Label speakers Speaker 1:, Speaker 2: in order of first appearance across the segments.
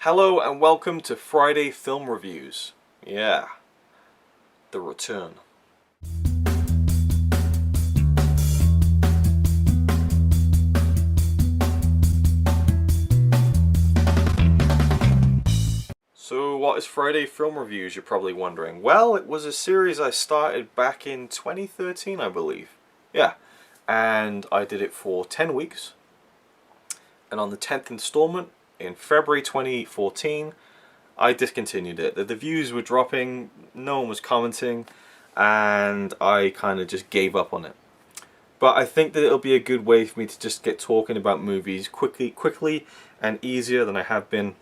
Speaker 1: Hello and welcome to Friday Film Reviews. Yeah, the return. So what is Friday Film Reviews, you're probably wondering? Well, it was a series I started back in 2013, I believe. Yeah, and I did it for 10 weeks. And on the 10th installment, in February 2014, I discontinued it. The views were dropping, no one was commenting, and I kind of just gave up on it. But I think that it'll be a good way for me to just get talking about movies quickly and easier than I have been.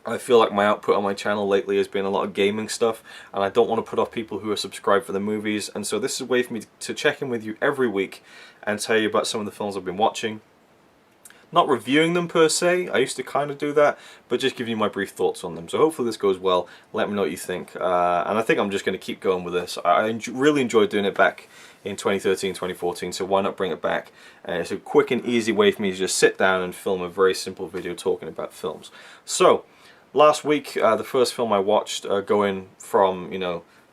Speaker 1: I feel like my output on my channel lately has been a lot of gaming stuff, and I don't want to put off people who are subscribed for the movies, and so this is a way for me to check in with you every week and tell you about some of the films I've been watching. Not reviewing them per se, I used to kind of do that, but just giving you my brief thoughts on them. So hopefully this goes well, let me know what you think. And I think I'm just going to keep going with this. I really enjoyed doing it back in 2013, 2014, so why not bring it back? And it's a quick and easy way for me to just sit down and film a very simple video talking about films. So, last week, the first film I watched, going from,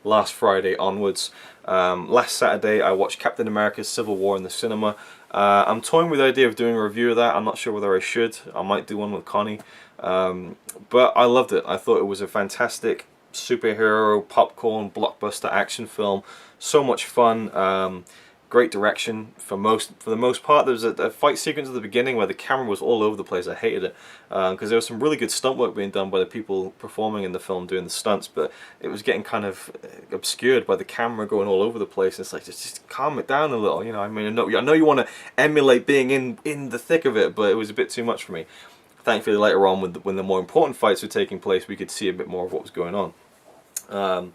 Speaker 1: last Friday onwards, last Saturday I watched Captain America Civil War in the cinema. I'm toying with the idea of doing a review of that. I'm not sure whether I should. I might do one with Connie. But I loved it. I thought it was a fantastic superhero, popcorn, blockbuster action film. So much fun. Great direction for the most part. There was a fight sequence at the beginning where the camera was all over the place. I hated it because there was some really good stunt work being done by the people performing in the film doing the stunts, but it was getting kind of obscured by the camera going all over the place. It's like just calm it down a little, I mean, I know you want to emulate being in the thick of it, but it was a bit too much for me. Thankfully, later on, when the more important fights were taking place, we could see a bit more of what was going on.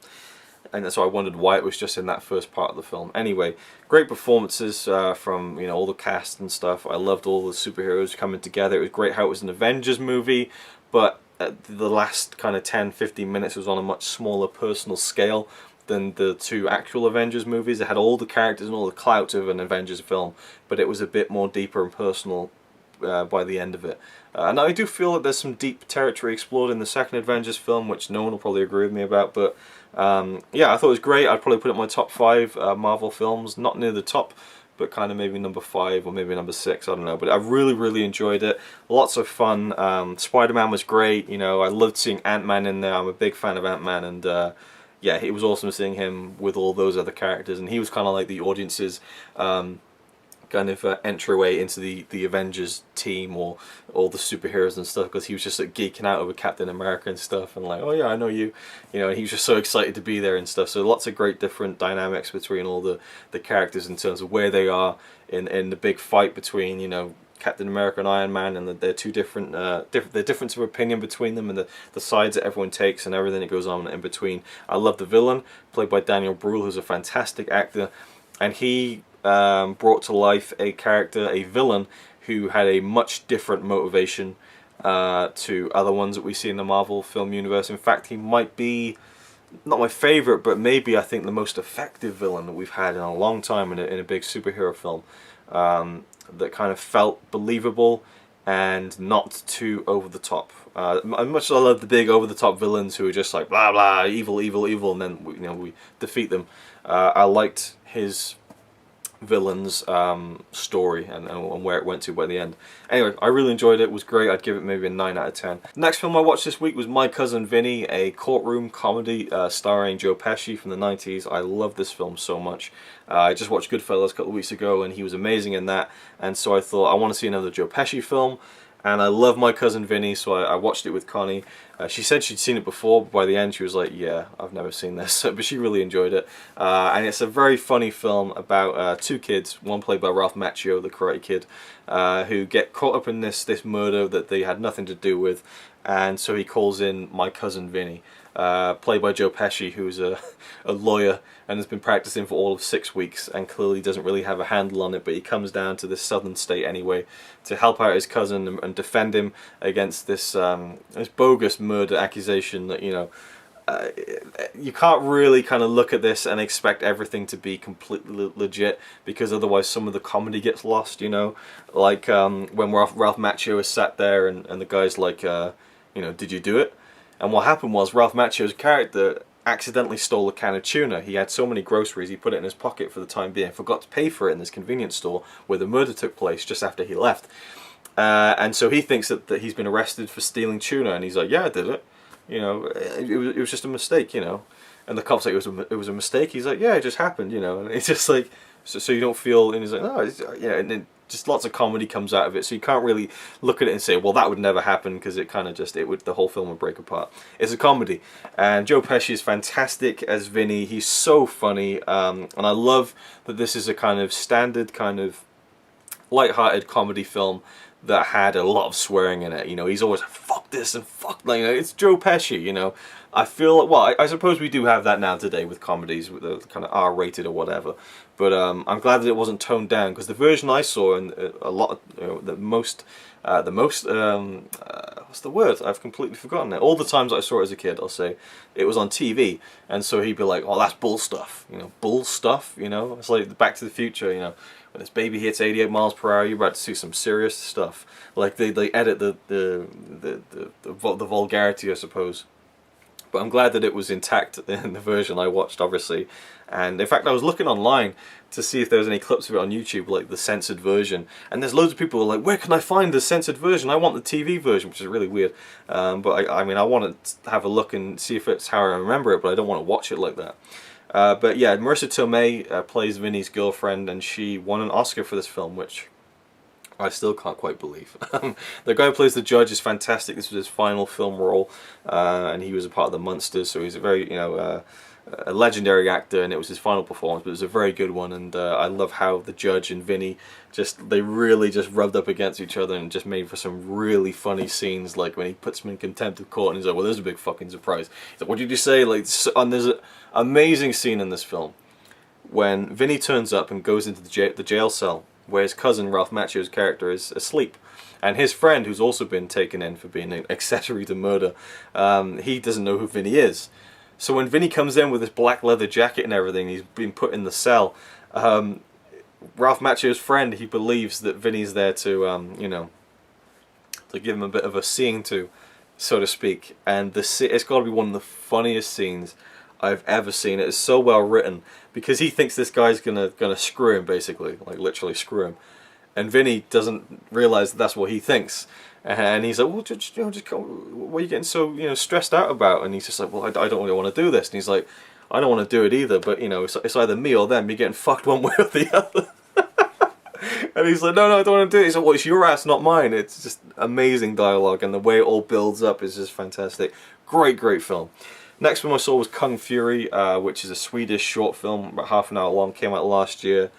Speaker 1: And so I wondered why it was just in that first part of the film. Anyway, great performances from all the cast and stuff. I loved all the superheroes coming together. It was great how it was an Avengers movie, but the last kind of 10-15 minutes was on a much smaller personal scale than the two actual Avengers movies. It had all the characters and all the clout of an Avengers film, but it was a bit more deeper and personal by the end of it. And I do feel that there's some deep territory explored in the second Avengers film, which no one will probably agree with me about, but yeah, I thought it was great. I'd probably put it in my top 5 Marvel films, not near the top, but kind of maybe number 5 or maybe number 6, I don't know. But I really enjoyed it. Lots of fun. Spider-Man was great. I loved seeing Ant-Man in there. I'm a big fan of Ant-Man, and yeah, it was awesome seeing him with all those other characters, and he was kind of like the audience's kind of entryway into the Avengers team or all the superheroes and stuff, because he was just like geeking out over Captain America and stuff, and like, oh yeah, I know you, and he was just so excited to be there and stuff. So lots of great different dynamics between all the characters in terms of where they are in the big fight between Captain America and Iron Man, and their two different the difference of opinion between them, and the sides that everyone takes and everything that goes on in between. I love the villain, played by Daniel Bruhl, who's a fantastic actor, and he brought to life a character, a villain, who had a much different motivation to other ones that we see in the Marvel film universe. In fact, he might be not my favorite, but maybe I think the most effective villain that we've had in a long time in a big superhero film, that kind of felt believable and not too over the top. Much as I love the big over the top villains who are just like blah blah evil, and then we defeat them. I liked his villain's story and where it went to by the end. Anyway, I really enjoyed it. It was great. I'd give it maybe a 9 out of 10. Next film I watched this week was My Cousin Vinny, a courtroom comedy starring Joe Pesci from the 90s. I love this film so much. I just watched Goodfellas a couple of weeks ago, and he was amazing in that, and so I thought I want to see another Joe Pesci film. And I love My Cousin Vinny, so I watched it with Connie. She said she'd seen it before, but by the end she was like, yeah, I've never seen this. But she really enjoyed it. And it's a very funny film about two kids, one played by Ralph Macchio, the Karate Kid, who get caught up in this murder that they had nothing to do with. And so he calls in My Cousin Vinny, played by Joe Pesci, who's a lawyer and has been practicing for all of 6 weeks and clearly doesn't really have a handle on it, but he comes down to this southern state anyway to help out his cousin and defend him against this bogus murder accusation that, you can't really kind of look at this and expect everything to be completely legit, because otherwise some of the comedy gets lost, like when Ralph Macchio is sat there and the guy's like, You know, did you do it? And what happened was Ralph Macchio's character accidentally stole a can of tuna. He had so many groceries, he put it in his pocket for the time being, forgot to pay for it in this convenience store where the murder took place just after he left. And so he thinks that he's been arrested for stealing tuna, and he's like, yeah, I did it. You know, it was just a mistake, you know. And the cop's like, it was a mistake. He's like, yeah, it just happened, you know. And it's just like, so you don't feel, and he's like, no, you know, and then just lots of comedy comes out of it. So you can't really look at it and say, well, that would never happen, because it kind of just, the whole film would break apart. It's a comedy. And Joe Pesci is fantastic as Vinny. He's so funny. And I love that this is a kind of standard kind of light-hearted comedy film that had a lot of swearing in it. You know, he's always like, fuck this and fuck, like, you know, it's Joe Pesci, you know. I feel, well, I suppose we do have that now today with comedies, with the kind of R-rated or whatever. But I'm glad that it wasn't toned down, because the version I saw, and a lot of, you know, what's the word? I've completely forgotten it. All the times I saw it as a kid, I'll say, it was on TV, and so he'd be like, oh, that's bull stuff, you know, bull stuff, you know. It's like Back to the Future, you know. When this baby hits 88 miles per hour, you're about to see some serious stuff. Like they edit the vulgarity, I suppose. But I'm glad that it was intact in the version I watched, obviously. And in fact, I was looking online to see if there was any clips of it on YouTube, like the censored version. And there's loads of people who are like, where can I find the censored version? I want the TV version, which is really weird. But I mean, I want to have a look and see if it's how I remember it, but I don't want to watch it like that. But yeah, Marissa Tomei plays Vinny's girlfriend, and she won an Oscar for this film, which I still can't quite believe. The guy who plays the judge is fantastic. This was his final film role, and he was a part of the Munsters, so he's a very, you know, a legendary actor, and it was his final performance, but it was a very good one. And I love how the judge and Vinny they really just rubbed up against each other and just made for some really funny scenes, like when he puts him in contempt of court and he's like, well, there's a big fucking surprise. He's like, what did you say? Like, and there's an amazing scene in this film when Vinny turns up and goes into the jail cell where his cousin Ralph Macchio's character is asleep, and his friend, who's also been taken in for being an accessory to murder, he doesn't know who Vinny is. So when Vinny comes in with his black leather jacket and everything, he's been put in the cell, Ralph Macchio's friend, he believes that Vinny's there to, you know, to give him a bit of a seeing to, so to speak. And it's got to be one of the funniest scenes I've ever seen. It is so well written, because he thinks this guy's gonna screw him, basically, like literally screw him. And Vinny doesn't realize that that's what he thinks. And he's like, well, just, you know, what are you getting so, you know, stressed out about? And he's just like, well, I don't really want to do this. And he's like, I don't want to do it either, but, you know, it's either me or them. You're getting fucked one way or the other. And he's like, no, I don't want to do it. He's like, well, it's your ass, not mine. It's just amazing dialogue, and the way it all builds up is just fantastic. Great film. Next one I saw was Kung Fury, which is a Swedish short film, about half an hour long, came out last year.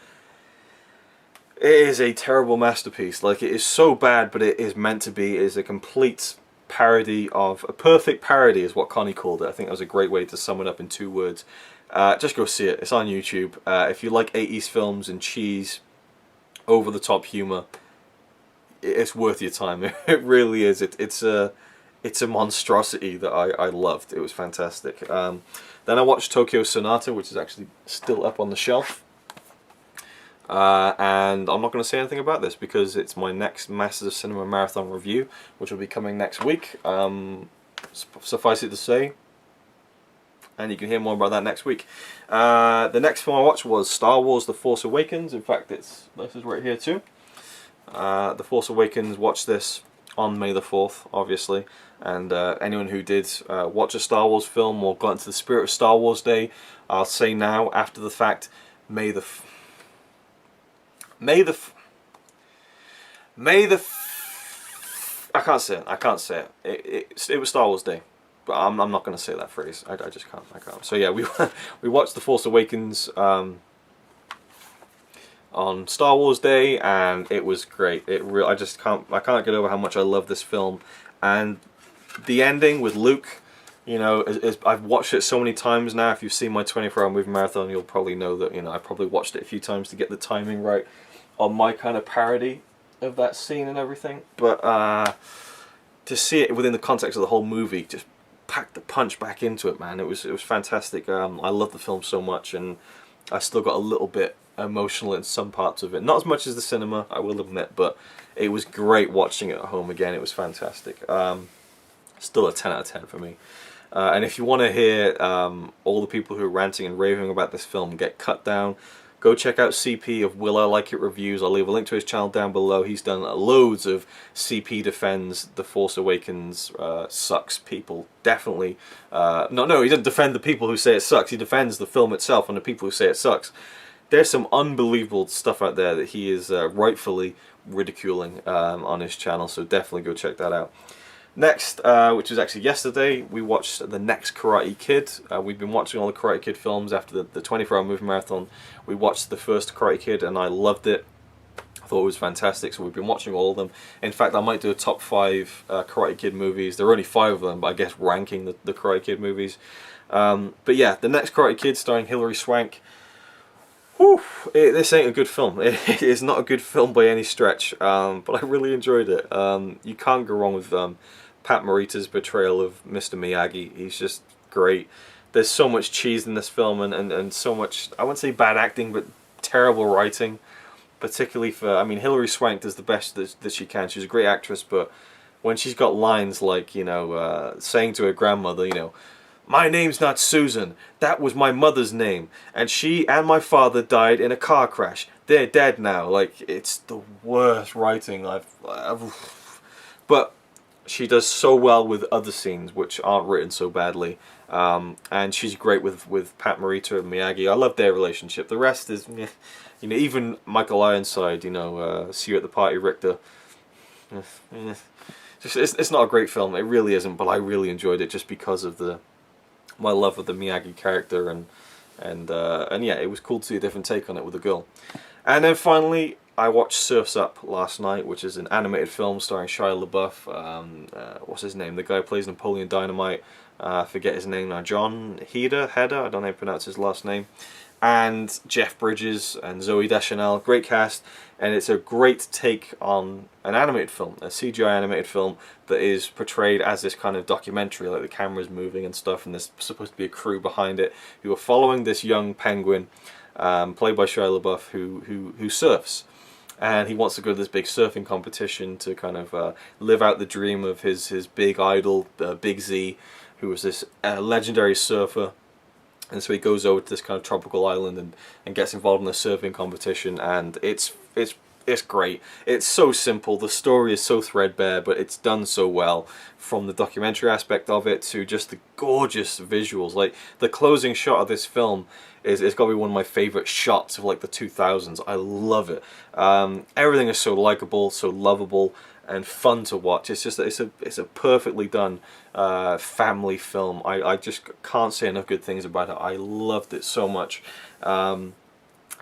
Speaker 1: It is a terrible masterpiece. Like, it is so bad, but it is meant to be. It is a complete parody of, a perfect parody is what Connie called it. I think that was a great way to sum it up in 2 words. Just go see it. It's on YouTube. If you like 80s films and cheese, over-the-top humour, it's worth your time. It really is. It's a monstrosity that I loved. It was fantastic. Then I watched Tokyo Sonata, which is actually still up on the shelf. And I'm not going to say anything about this because it's my next Masters of Cinema Marathon review, which will be coming next week. Suffice it to say, and you can hear more about that next week. The next film I watched was Star Wars The Force Awakens. In fact, this is right here too. The Force Awakens, watched this on May the 4th, obviously. And anyone who did watch a Star Wars film or got into the spirit of Star Wars Day, I'll say now, after the fact, May the I can't say it. It was Star Wars Day, but I'm not going to say that phrase. I just can't. So yeah, we watched The Force Awakens on Star Wars Day, and it was great. I can't get over how much I love this film, and the ending with Luke. You know, I've watched it so many times now. If you've seen my 24-hour movie marathon, you'll probably know that, you know, I probably watched it a few times to get the timing right on my kind of parody of that scene and everything. But to see it within the context of the whole movie, just packed the punch back into it, man. It was fantastic. I love the film so much, and I still got a little bit emotional in some parts of it. Not as much as the cinema, I will admit, but it was great watching it at home again. It was fantastic. Still a 10 out of 10 for me. And if you want to hear all the people who are ranting and raving about this film get cut down, go check out CP of Will I Like It Reviews. I'll leave a link to his channel down below. He's done loads of CP defends The Force Awakens sucks people. Definitely. No, he doesn't defend the people who say it sucks. He defends the film itself and the people who say it sucks. There's some unbelievable stuff out there that he is rightfully ridiculing on his channel, so definitely go check that out. Next, which was actually yesterday, we watched The Next Karate Kid. We've been watching all the Karate Kid films after the 24-hour movie marathon. We watched the first Karate Kid and I loved it. I thought it was fantastic, so we've been watching all of them. In fact, I might do a top 5 Karate Kid movies. There are only 5 of them, but I guess ranking the Karate Kid movies. But yeah, The Next Karate Kid starring Hilary Swank. Whew, this ain't a good film. It is not a good film by any stretch, but I really enjoyed it. You can't go wrong with Pat Morita's portrayal of Mr. Miyagi. He's just great. There's so much cheese in this film and so much, I wouldn't say bad acting, but terrible writing. Particularly for, I mean, Hilary Swank does the best that she can. She's a great actress, but when she's got lines like, you know, saying to her grandmother, you know, "My name's not Susan, that was my mother's name, and she and my father died in a car crash. They're dead now." Like, it's the worst writing but she does so well with other scenes which aren't written so badly. And she's great with Pat Morita and Miyagi. I love their relationship. The rest is, you know, even Michael Ironside, you know, See You at the Party, Richter. It's not a great film, it really isn't, but I really enjoyed it just because of my love of the Miyagi character, and yeah, it was cool to see a different take on it with a girl. And then finally, I watched Surf's Up last night, which is an animated film starring Shia LaBeouf. What's his name? The guy who plays Napoleon Dynamite. I forget his name now. John Heder? I don't know how to pronounce his last name. And Jeff Bridges and Zooey Deschanel. Great cast. And it's a great take on an animated film, a CGI animated film that is portrayed as this kind of documentary, like the camera's moving and stuff, and there's supposed to be a crew behind it who are following this young penguin, played by Shia LaBeouf, who surfs. And he wants to go to this big surfing competition to kind of live out the dream of his big idol, Big Z, who was this legendary surfer. And so he goes over to this kind of tropical island and gets involved in a surfing competition, and it's great. It's so simple, the story is so threadbare, but it's done so well, from the documentary aspect of it to just the gorgeous visuals. Like, the closing shot of this film it's got to be one of my favourite shots of like the 2000s. I love it. Everything is so likeable, so lovable, and fun to watch. It's just it's a perfectly done family film. I just can't say enough good things about it. I loved it so much. And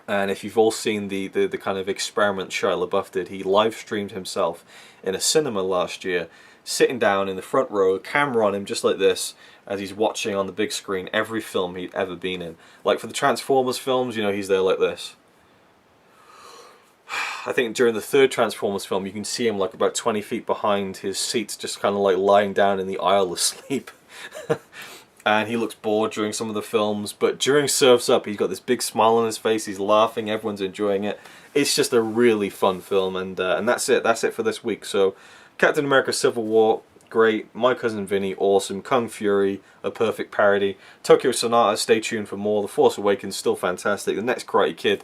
Speaker 1: if you've all seen the kind of experiment Shia LaBeouf did, he live streamed himself in a cinema last year, sitting down in the front row, camera on him just like this, as he's watching on the big screen every film he'd ever been in. Like for the Transformers films, you know, he's there like this. I think during the third Transformers film, you can see him like about 20 feet behind his seats, just kind of like lying down in the aisle asleep. And he looks bored during some of the films, but during Surf's Up, he's got this big smile on his face, he's laughing, everyone's enjoying it. It's just a really fun film, and that's it for this week. So, Captain America Civil War, great. My Cousin Vinny, awesome. Kung Fury, a perfect parody. Tokyo Sonata, stay tuned for more. The Force Awakens, still fantastic. The Next Karate Kid,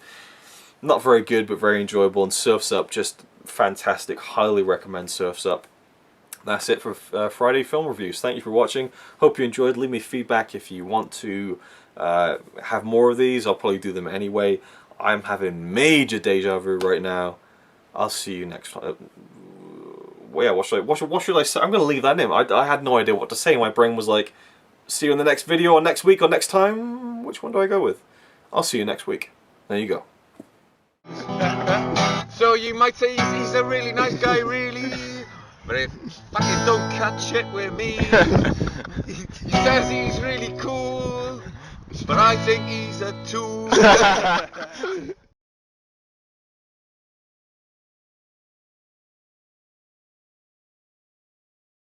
Speaker 1: not very good, but very enjoyable. And Surf's Up, just fantastic. Highly recommend Surf's Up. That's it for Friday Film Reviews. Thank you for watching. Hope you enjoyed. Leave me feedback if you want to have more of these. I'll probably do them anyway. I'm having major deja vu right now. I'll see you next time. Yeah, what should I say? I'm going to leave that in. I had no idea what to say. My brain was like, see you in the next video, or next week, or next time. Which one do I go with? I'll see you next week. There you go.
Speaker 2: So you might say he's a really nice guy, really. But if fucking don't cut shit with me. He says he's really cool, but I think he's a tool.